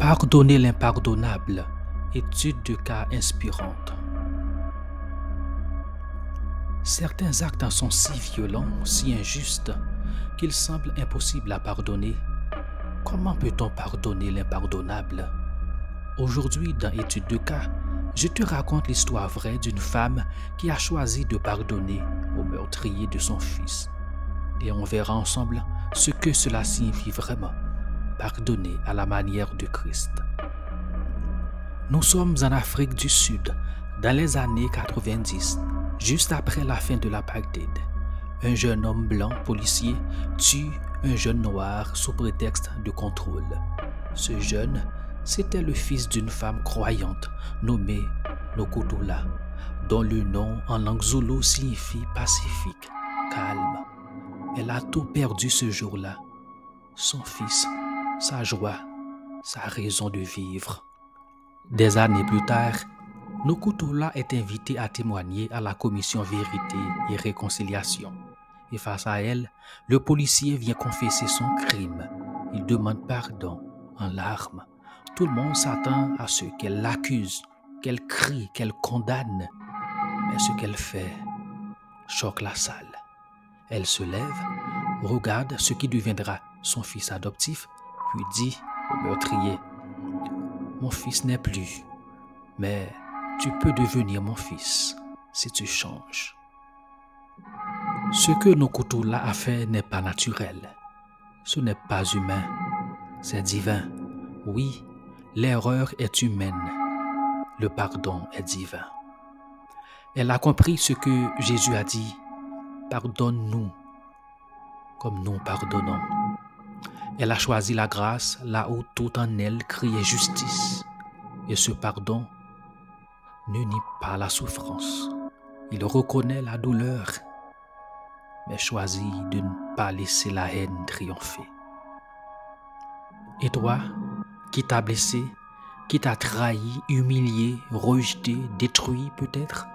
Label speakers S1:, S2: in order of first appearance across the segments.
S1: Pardonner l'impardonnable, étude de cas inspirante. Certains actes en sont si violents, si injustes, qu'il semble impossible à pardonner. Comment peut-on pardonner l'impardonnable? Aujourd'hui, dans Étude de cas, je te raconte l'histoire vraie d'une femme qui a choisi de pardonner au meurtrier de son fils. Et on verra ensemble ce que cela signifie vraiment, pardonner à la manière de Christ. Nous sommes en Afrique du Sud, dans les années 90, juste après la fin de l'apartheid. Un jeune homme blanc policier tue un jeune noir sous prétexte de contrôle. Ce jeune, c'était le fils d'une femme croyante nommée Nokuthula, dont le nom en langue zoulou signifie pacifique, calme. Elle a tout perdu ce jour-là. Son fils, sa joie, sa raison de vivre. Des années plus tard, Nokuthula est invitée à témoigner à la commission Vérité et Réconciliation. Et face à elle, le policier vient confesser son crime. Il demande pardon en larmes. Tout le monde s'attend à ce qu'elle l'accuse, qu'elle crie, qu'elle condamne. Mais ce qu'elle fait choque la salle. Elle se lève, regarde ce qui deviendra son fils adoptif, puis dit au meurtrier: « Mon fils n'est plus, mais tu peux devenir mon fils si tu changes. » Ce que Nokuthula a fait n'est pas naturel. Ce n'est pas humain, c'est divin. Oui, l'erreur est humaine, le pardon est divin. Elle a compris ce que Jésus a dit: « Pardonne-nous comme nous pardonnons. » Elle a choisi la grâce là où tout en elle criait justice. Et ce pardon ne nie pas la souffrance. Il reconnaît la douleur, mais choisit de ne pas laisser la haine triompher. Et toi, qui t'as blessé, qui t'a trahi, humilié, rejeté, détruit peut-être?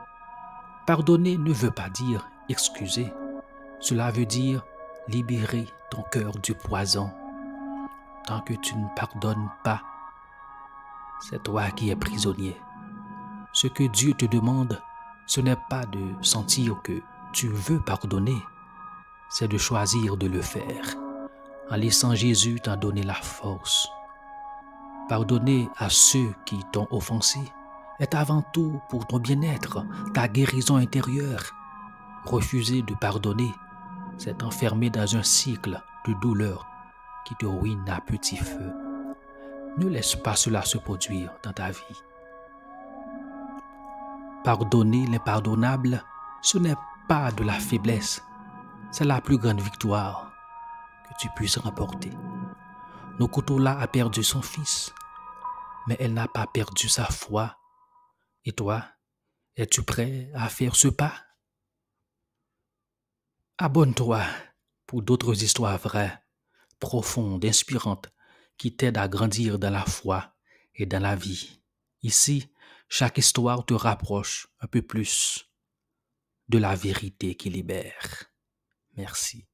S1: Pardonner ne veut pas dire excuser. Cela veut dire libérer ton cœur du poison. Tant que tu ne pardonnes pas, c'est toi qui es prisonnier. Ce que Dieu te demande, ce n'est pas de sentir que tu veux pardonner, c'est de choisir de le faire, en laissant Jésus t'en donner la force. Pardonner à ceux qui t'ont offensé est avant tout pour ton bien-être, ta guérison intérieure. Refuser de pardonner, c'est t'enfermer dans un cycle de douleur qui te ruine à petit feu. Ne laisse pas cela se produire dans ta vie. Pardonner l'impardonnable, ce n'est pas de la faiblesse, c'est la plus grande victoire que tu puisses remporter. Nokuthula a perdu son fils, mais elle n'a pas perdu sa foi. Et toi, es-tu prêt à faire ce pas? Abonne-toi pour d'autres histoires vraies, profondes, inspirantes, qui t'aident à grandir dans la foi et dans la vie. Ici, chaque histoire te rapproche un peu plus de la vérité qui libère. Merci.